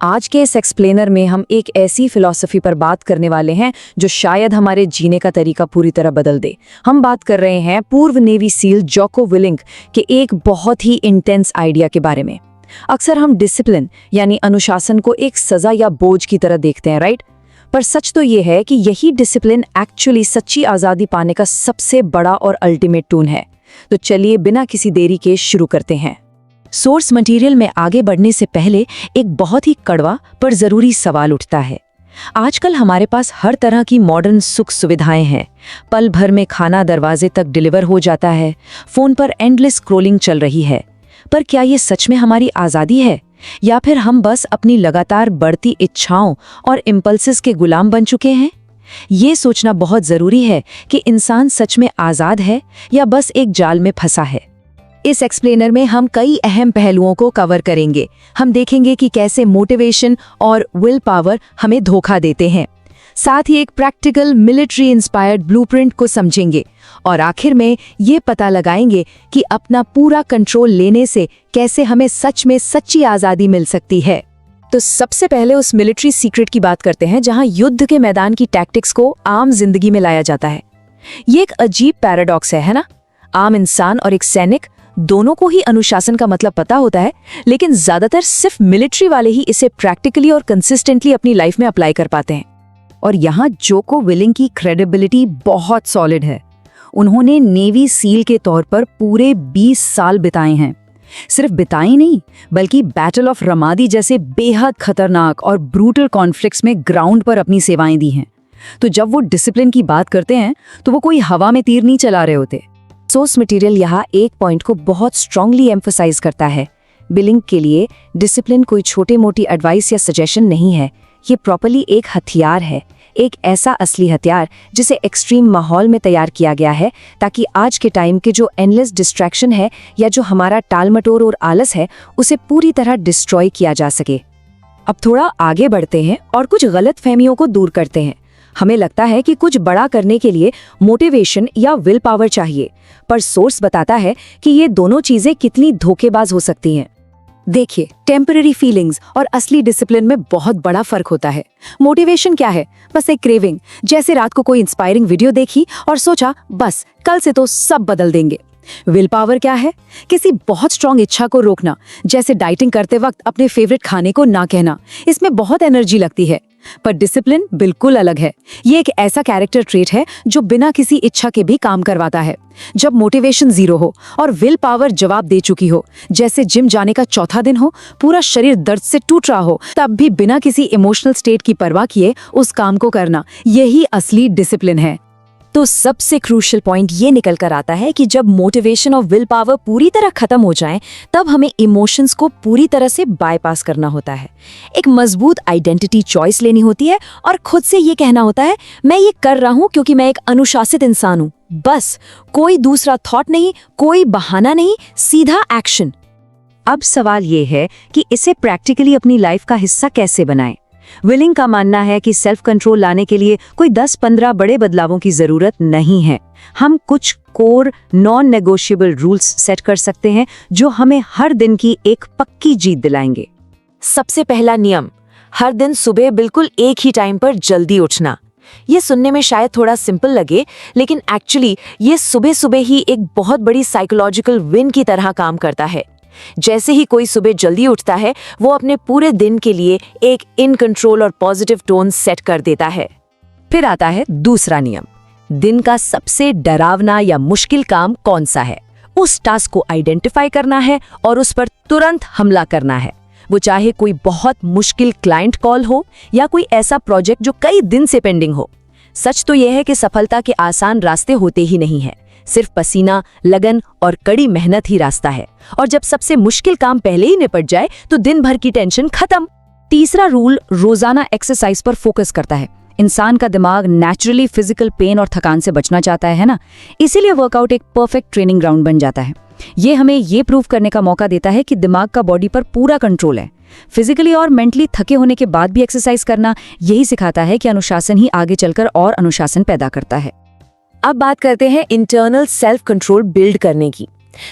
आज के इस एक्सप्लेनर में हम एक ऐसी फिलॉसफी पर बात करने वाले हैं जो शायद हमारे जीने का तरीका पूरी तरह बदल दे। हम बात कर रहे हैं पूर्व नेवी सील जोको विलिंग के एक बहुत ही इंटेंस आइडिया के बारे में। अक्सर हम डिसिप्लिन यानी अनुशासन को एक सजा या बोझ की तरह देखते हैं, राइट? पर सच तो ये है कि यही डिसिप्लिन एक्चुअली सच्ची आज़ादी पाने का सबसे बड़ा और अल्टीमेट टूल है। तो चलिए बिना किसी देरी के शुरू करते हैं। सोर्स मटेरियल में आगे बढ़ने से पहले एक बहुत ही कड़वा पर ज़रूरी सवाल उठता है। आजकल हमारे पास हर तरह की मॉडर्न सुख सुविधाएं हैं। पल भर में खाना दरवाजे तक डिलीवर हो जाता है, फ़ोन पर एंडलेस स्क्रॉलिंग चल रही है। पर क्या ये सच में हमारी आज़ादी है, या फिर हम बस अपनी लगातार बढ़ती इच्छाओं और इम्पल्सेस के गुलाम बन चुके हैं? ये सोचना बहुत ज़रूरी है कि इंसान सच में आज़ाद है या बस एक जाल में फंसा है। इस एक्सप्लेनर में हम कई अहम पहलुओं को कवर करेंगे। हम देखेंगे कि कैसे मोटिवेशन और विल पावर हमें धोखा देते हैं, साथ ही एक प्रैक्टिकल मिलिट्री इंस्पायर्ड ब्लूप्रिंट को समझेंगे और आखिर में ये पता लगाएंगे कि अपना पूरा कंट्रोल लेने से कैसे हमें सच में सच्ची आज़ादी मिल सकती है। तो सबसे पहले उस मिलिट्री सीक्रेट की बात करते हैं जहां युद्ध के मैदान की टैक्टिक्स को आम जिंदगी में लाया जाता है। ये एक अजीब पैराडॉक्स है ना? आम इंसान और एक सैनिक दोनों को ही अनुशासन का मतलब पता होता है, लेकिन ज्यादातर सिर्फ मिलिट्री वाले ही इसे प्रैक्टिकली और कंसिस्टेंटली अपनी लाइफ में अप्लाई कर पाते हैं। और यहाँ जोको विलिंग की क्रेडिबिलिटी बहुत सॉलिड है। उन्होंने नेवी सील के तौर पर पूरे 20 साल बिताए हैं। सिर्फ बिताए नहीं, बल्कि बैटल ऑफ रमादी जैसे बेहद खतरनाक और ब्रूटल कॉन्फ्लिक्ट्स में ग्राउंड पर अपनी सेवाएं दी हैं। तो जब वो डिसिप्लिन की बात करते हैं तो वो कोई हवा में तीर नहीं चला रहे होते। सोर्स मटेरियल यहाँ एक पॉइंट को बहुत स्ट्रांगली एम्फसाइज करता है। विलिंग के लिए डिसिप्लिन कोई छोटी मोटी एडवाइस या सजेशन नहीं है, ये प्रॉपर्ली एक हथियार है, एक ऐसा असली हथियार जिसे एक्सट्रीम माहौल में तैयार किया गया है ताकि आज के टाइम के जो एंडलेस डिस्ट्रैक्शन है या जो हमारा टालमटोल और आलस है उसे पूरी तरह डिस्ट्रॉय किया जा सके। अब थोड़ा आगे बढ़ते हैं और कुछ गलत फहमियों को दूर करते हैं। हमें लगता है कि कुछ बड़ा करने के लिए मोटिवेशन या विल पावर चाहिए, पर सोर्स बताता है कि ये दोनों चीजें कितनी धोखेबाज हो सकती हैं। देखिए, टेम्पररी फीलिंग्स और असली डिसिप्लिन में बहुत बड़ा फर्क होता है। मोटिवेशन क्या है? बस एक क्रेविंग, जैसे रात को कोई इंस्पायरिंग वीडियो देखी और सोचा बस कल से तो सब बदल देंगे। विल पावर क्या है? किसी बहुत स्ट्रांग इच्छा को रोकना, जैसे डाइटिंग करते वक्त अपने फेवरेट खाने को ना कहना। इसमें बहुत एनर्जी लगती है। पर डिसिप्लिन बिल्कुल अलग है। ये एक ऐसा कैरेक्टर ट्रेट है जो बिना किसी इच्छा के भी काम करवाता है। जब मोटिवेशन जीरो हो और विल पावर जवाब दे चुकी हो, जैसे जिम जाने का चौथा दिन हो, पूरा शरीर दर्द से टूट रहा हो, तब भी बिना किसी इमोशनल स्टेट की परवाह किए उस काम को करना, यही असली डिसिप्लिन है। तो सबसे क्रूशियल पॉइंट ये निकल कर आता है कि जब मोटिवेशन और विल पावर पूरी तरह खत्म हो जाएं, तब हमें इमोशंस को पूरी तरह से बाईपास करना होता है। एक मजबूत आइडेंटिटी चॉइस लेनी होती है और खुद से ये कहना होता है, मैं ये कर रहा हूँ क्योंकि मैं एक अनुशासित इंसान हूँ। बस, कोई दूसरा थॉट नहीं, कोई बहाना नहीं, सीधा एक्शन। अब सवाल ये है कि इसे प्रैक्टिकली अपनी लाइफ का हिस्सा कैसे बनाएं? विलिंग का मानना है कि सेल्फ कंट्रोल लाने के लिए कोई 10-15 बड़े बदलावों की जरूरत नहीं है। हम कुछ core non negotiable rules set कर सकते हैं जो हमें हर दिन की एक पक्की जीत दिलाएंगे। सबसे पहला नियम, हर दिन सुबह बिल्कुल एक ही टाइम पर जल्दी उठना। ये सुनने में शायद थोड़ा सिंपल लगे, लेकिन एक्चुअली ये सुबह सुबह ही एक बहुत बड़ी साइकोलॉजिकल विन की तरह काम करता है। जैसे ही कोई सुबह जल्दी उठता है, वो अपने पूरे दिन के लिए एक इन कंट्रोल और पॉजिटिव टोन सेट कर देता है। फिर आता है दूसरा नियम, दिन का सबसे डरावना या मुश्किल काम कौन सा है, उस टास्क को आइडेंटिफाई करना है और उस पर तुरंत हमला करना है। वो चाहे कोई बहुत मुश्किल क्लाइंट कॉल हो या कोई ऐसा प्रोजेक्ट जो कई दिन से पेंडिंग हो। सच तो यह है कि सफलता के आसान रास्ते होते ही नहीं है, सिर्फ पसीना, लगन और कड़ी मेहनत ही रास्ता है। और जब सबसे मुश्किल काम पहले ही निपट जाए तो दिन भर की टेंशन खत्म। तीसरा रूल रोजाना एक्सरसाइज पर फोकस करता है। इंसान का दिमाग नेचुरली फिजिकल पेन और थकान से बचना चाहता है ना, इसीलिए वर्कआउट एक परफेक्ट ट्रेनिंग ग्राउंड बन जाता है। ये हमें ये प्रूव करने का मौका देता है कि दिमाग का बॉडी पर पूरा कंट्रोल है। फिजिकली और मेंटली थके होने के बाद भी एक्सरसाइज करना यही सिखाता है कि अनुशासन ही आगे चलकर और अनुशासन पैदा करता है। अब बात करते हैं इंटरनल सेल्फ कंट्रोल बिल्ड करने की।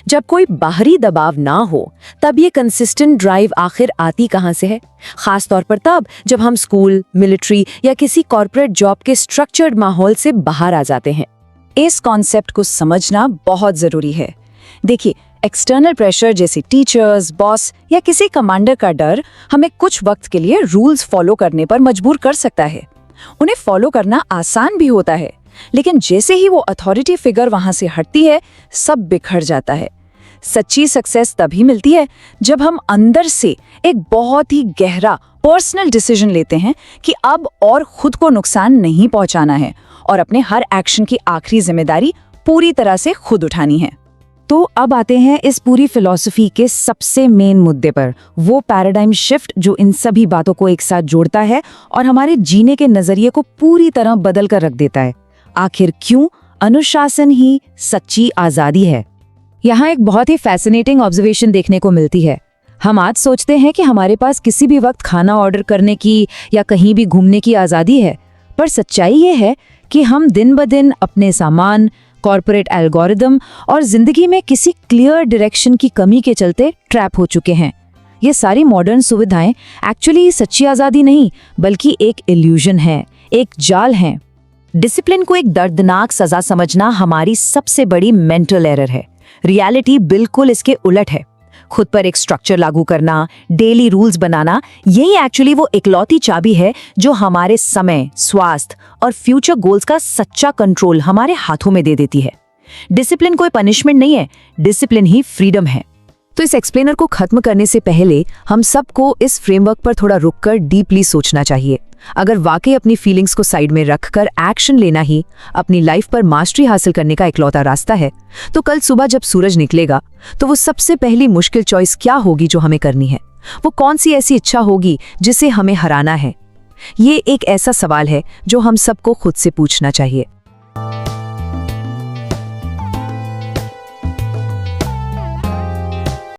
जब कोई बाहरी दबाव ना हो तब ये कंसिस्टेंट ड्राइव आखिर आती कहाँ से है? खास तौर पर तब जब हम स्कूल, मिलिट्री या किसी कॉर्पोरेट जॉब के स्ट्रक्चर्ड माहौल से बाहर आ जाते हैं। इस कॉन्सेप्ट को समझना बहुत जरूरी है। देखिए, एक्सटर्नल प्रेशर जैसे टीचर्स, बॉस या किसी कमांडर का डर हमें कुछ वक्त के लिए रूल्स फॉलो करने पर मजबूर कर सकता है। उन्हें फॉलो करना आसान भी होता है, लेकिन जैसे ही वो अथॉरिटी फिगर वहां से हटती है, सब बिखर जाता है। सच्ची सक्सेस तभी मिलती है जब हम अंदर से एक बहुत ही गहरा पर्सनल डिसीजन लेते हैं कि अब और खुद को नुकसान नहीं पहुंचाना है और अपने हर एक्शन की आखिरी जिम्मेदारी पूरी तरह से खुद उठानी है। तो अब आते हैं इस पूरी फिलॉसफी के सबसे मेन मुद्दे पर, वो पैराडाइम शिफ्ट जो इन सभी बातों को एक साथ जोड़ता है और हमारे जीने के नजरिए को पूरी तरह बदल कर रख देता है। आखिर क्यों अनुशासन ही सच्ची आजादी है? यहाँ एक बहुत ही फैसिनेटिंग ऑब्जर्वेशन देखने को मिलती है। हम आज सोचते हैं कि हमारे पास किसी भी वक्त खाना ऑर्डर करने की या कहीं भी घूमने की आज़ादी है, पर सच्चाई ये है कि हम दिन ब दिन अपने सामान, कॉर्पोरेट एल्गोरिदम और जिंदगी में किसी क्लियर डायरेक्शन की कमी के चलते ट्रैप हो चुके हैं। ये सारी मॉडर्न सुविधाएं एक्चुअली सच्ची आज़ादी नहीं, बल्कि एक इल्यूजन है, एक जाल है। डिसिप्लिन को एक दर्दनाक सजा समझना हमारी सबसे बड़ी मेंटल एरर है। रियलिटी बिल्कुल इसके उलट है। खुद पर एक स्ट्रक्चर लागू करना, डेली रूल्स बनाना, यही एक्चुअली वो इकलौती चाबी है जो हमारे समय, स्वास्थ्य और फ्यूचर गोल्स का सच्चा कंट्रोल हमारे हाथों में दे देती है। डिसिप्लिन कोई पनिशमेंट नहीं है, डिसिप्लिन ही फ्रीडम है। तो इस एक्सप्लेनर को खत्म करने से पहले हम सबको इस फ्रेमवर्क पर थोड़ा रुककर डीपली सोचना चाहिए। अगर वाकई अपनी फीलिंग्स को साइड में रखकर एक्शन लेना ही अपनी लाइफ पर मास्टरी हासिल करने का इकलौता रास्ता है, तो कल सुबह जब सूरज निकलेगा तो वो सबसे पहली मुश्किल चॉइस क्या होगी जो हमें करनी है? वो कौन सी ऐसी इच्छा होगी जिसे हमें हराना है? ये एक ऐसा सवाल है जो हम सबको खुद से पूछना चाहिए।